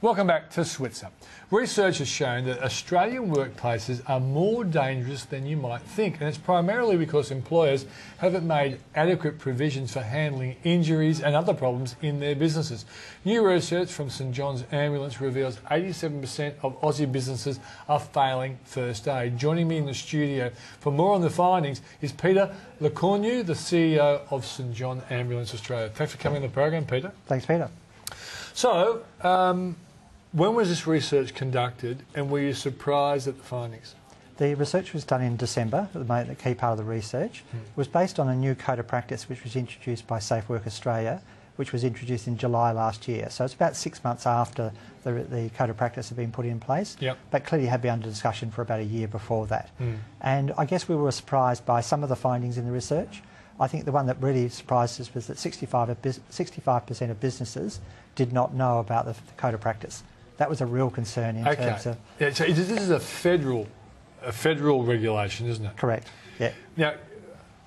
Welcome back to Switzer. Research has shown that Australian workplaces are more dangerous than you might think, and it's primarily because employers haven't made adequate provisions for handling injuries and other problems in their businesses. New research from St John's Ambulance reveals 87% of Aussie businesses are failing first aid. Joining me in the studio for more on the findings is Peter LeCornu, the CEO of St John Ambulance Australia. Thanks for coming on the program, Peter. Thanks, Peter. So, when was this research conducted, and were you surprised at the findings? The research was done in December. The key part of the research was based on a new code of practice which was introduced by Safe Work Australia, which was introduced in July last year. So it's about 6 months after the code of practice had been put in place, but clearly had been under discussion for about a year before that. And I guess we were surprised by some of the findings in the research. I think the one that really surprised us was that 65% of businesses did not know about the code of practice. That was a real concern in terms of... Yeah, so this is a federal regulation, isn't it? Correct, yeah. Now,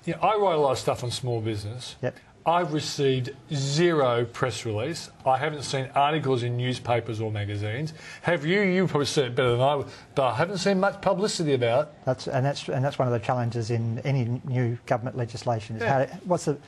I write a lot of stuff on small business. Yep. I've received zero press release. I haven't seen articles in newspapers or magazines. Have you? You probably see it better than I would, but I haven't seen much publicity about it. That's one of the challenges in any new government legislation. Is what's the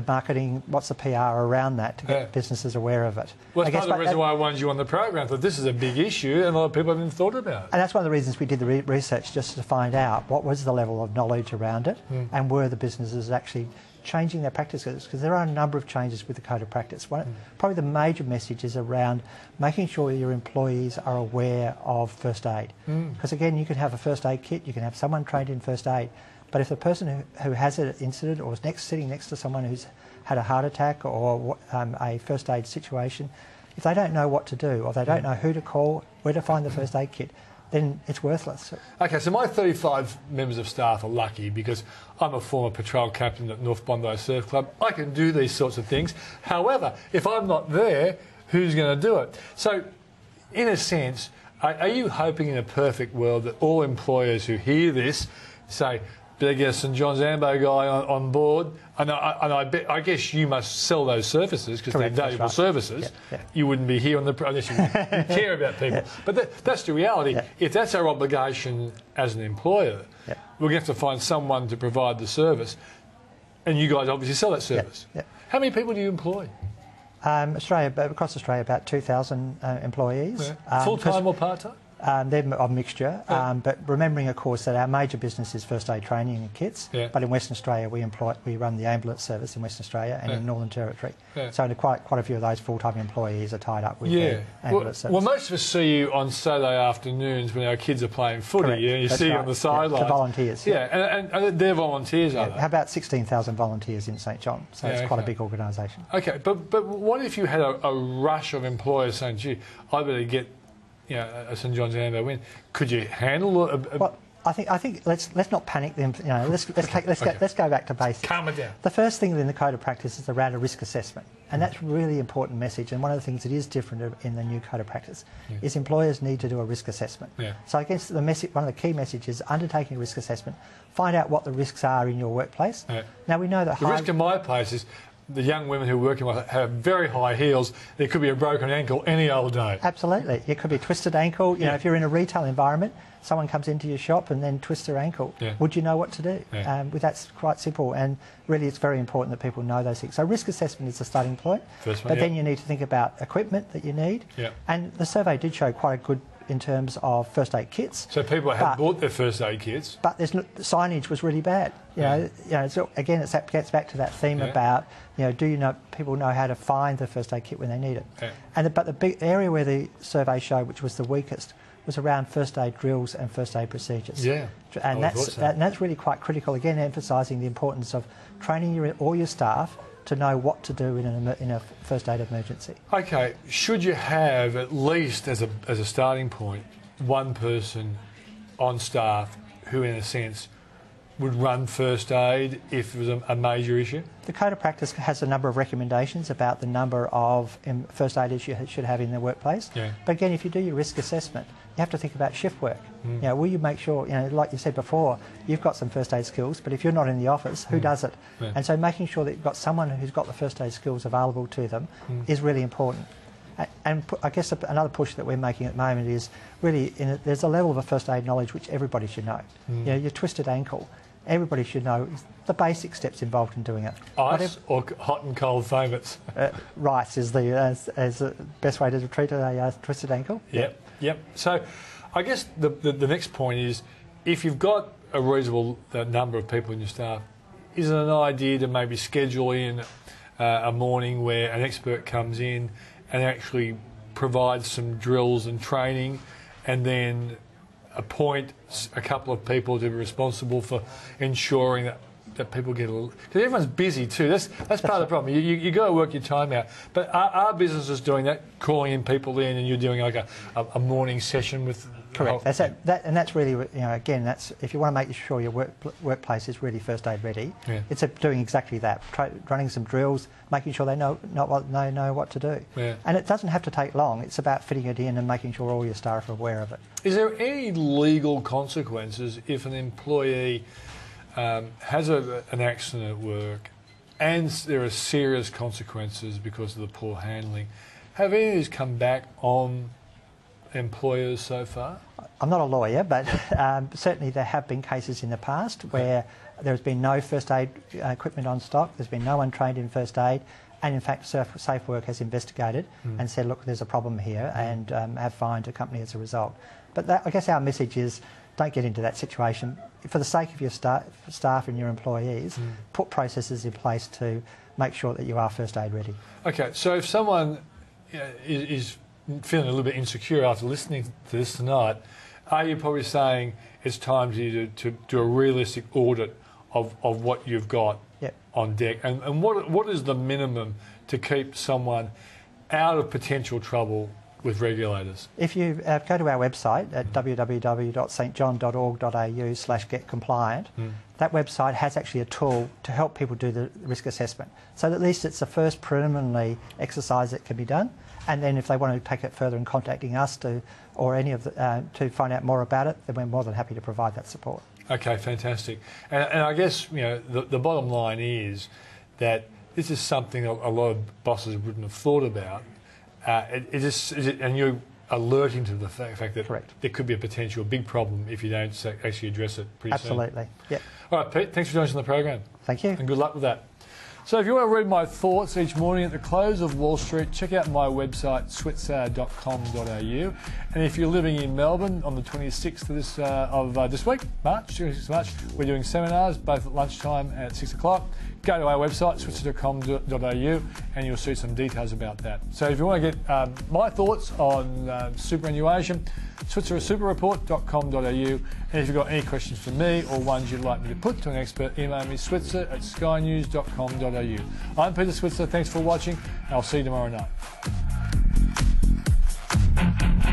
marketing, what's the PR around that to get businesses aware of it? Well, that's part of the reason why I wanted you on the program. That this is a big issue, and a lot of people haven't thought about it. And that's one of the reasons we did the research, just to find out what was the level of knowledge around it, and were the businesses actually changing their practices, because there are a number of changes with the code of practice. Probably the major message is around making sure your employees are aware of first aid. Because again, you can have a first aid kit, you can have someone trained in first aid, but if the person who has an incident or is sitting next to someone who's had a heart attack or a first aid situation, if they don't know what to do, or they don't know who to call, where to find the first aid kit, then it's worthless. Okay, so my 35 members of staff are lucky because I'm a former patrol captain at North Bondi Surf Club. I can do these sorts of things. However, if I'm not there, who's going to do it? So, in a sense, are you hoping in a perfect world that all employers who hear this say, better get a St John's Ambo guy on board, and I guess you must sell those services because they're valuable services. You wouldn't be here on the unless you care about people. But that's the reality. If that's our obligation as an employer, we're going to have to find someone to provide the service, and you guys obviously sell that service. How many people do you employ? Across Australia, about 2,000 employees. Full-time or part-time? They're a mixture, but remembering, of course, that our major business is first aid training and kits. But in Western Australia, we run the ambulance service in Western Australia and in Northern Territory. So quite a few of those full-time employees are tied up with the ambulance service. Well, most of us see you on Saturday afternoons when our kids are playing footy. You see you on the sidelines. The volunteers. And they're volunteers, are they? How about 16,000 volunteers in St John? So it's quite a big organisation. Okay, but what if you had a rush of employers saying, "Gee, I better get." A St John's Ambo win. Could you handle Well, I think let's not panic them. Let's go back to basics. Calm it down. The first thing in the code of practice is around a risk assessment, and that's a really important message. And one of the things that is different in the new code of practice is employers need to do a risk assessment. So I guess one of the key messages: undertaking a risk assessment, find out what the risks are in your workplace. Now we know that the risk in my place is the young women who are working with have very high heels. There could be a broken ankle any old day. Absolutely. It could be a twisted ankle. You know, if you're in a retail environment, someone comes into your shop and then twists their ankle. Would you know what to do? That's quite simple, and really it's very important that people know those things. So risk assessment is the starting point. Then you need to think about equipment that you need. And the survey did show quite a good in terms of first aid kits. So people have bought their first aid kits. But the signage was really bad. So again, it gets back to that theme about, do people know how to find the first aid kit when they need it? But the big area where the survey showed, which was the weakest, was around first aid drills and first aid procedures. And that's really quite critical, again emphasising the importance of training all your staff to know what to do in a first aid emergency. Okay, should you have at least as a starting point one person on staff who in a sense would run first aid if it was a major issue? The Code of Practice has a number of recommendations about the number of first aiders you should have in the workplace. But again, if you do your risk assessment, you have to think about shift work. You know, will you make sure, you know, like you said before, you've got some first aid skills, but if you're not in the office, who does it? Yeah. And so making sure that you've got someone who's got the first aid skills available to them is really important. And I guess another push that we're making at the moment is really, there's a level of first aid knowledge which everybody should know. You know, your twisted ankle, everybody should know the basic steps involved in doing it. Ice or hot and cold foamers? Rice is the best way to treat a twisted ankle. Yep. So I guess the next point is, if you've got a reasonable number of people in your staff, is it an idea to maybe schedule in a morning where an expert comes in and actually provides some drills and training, and then appoint a couple of people to be responsible for ensuring that people get a little... Because everyone's busy too. That's part of the problem. You got to work your time out. But are businesses doing that, calling in people in, and you're doing like a morning session with... Correct. And that's really, you know, again, that's if you want to make sure your workplace is really first aid ready. Yeah. It's doing exactly that, running some drills, making sure they know what to do. Yeah. And it doesn't have to take long. It's about fitting it in and making sure all your staff are aware of it. Is there any legal consequences if an employee has an accident at work and there are serious consequences because of the poor handling? Have any of these come back on employers so far? I'm not a lawyer, but certainly there have been cases in the past where there has been no first aid equipment on stock, there's been no one trained in first aid, and in fact Safe Work has investigated and said, look, there's a problem here, and have fined a company as a result. But I guess our message is, don't get into that situation. For the sake of your staff and your employees, put processes in place to make sure that you are first aid ready. Okay, so if someone is feeling a little bit insecure after listening to this tonight, are you probably saying it's time for you to do a realistic audit of what you've got on deck? And what is the minimum to keep someone out of potential trouble with regulators? If you go to our website at www.stjohn.org.au/getcompliant, that website has actually a tool to help people do the risk assessment. So at least it's the first preliminary exercise that can be done. And then if they want to take it further in contacting us to find out more about it, then we're more than happy to provide that support. Okay, fantastic. And I guess, you know, the bottom line is that this is something a lot of bosses wouldn't have thought about. And you're alerting to the fact that there could be a potential big problem if you don't actually address it pretty soon. Absolutely, yeah. All right, Pete, thanks for joining us on the program. Thank you. And good luck with that. So if you want to read my thoughts each morning at the close of Wall Street, check out my website, switzer.com.au. And if you're living in Melbourne on the 26th of this week, March, 26th March, we're doing seminars, both at lunchtime and at 6 o'clock. Go to our website, switzer.com.au, and you'll see some details about that. So if you want to get my thoughts on superannuation, switzersuperreport.com.au. And if you've got any questions for me or ones you'd like me to put to an expert, email me, switzer@skynews.com.au. I'm Peter Switzer, thanks for watching, and I'll see you tomorrow night.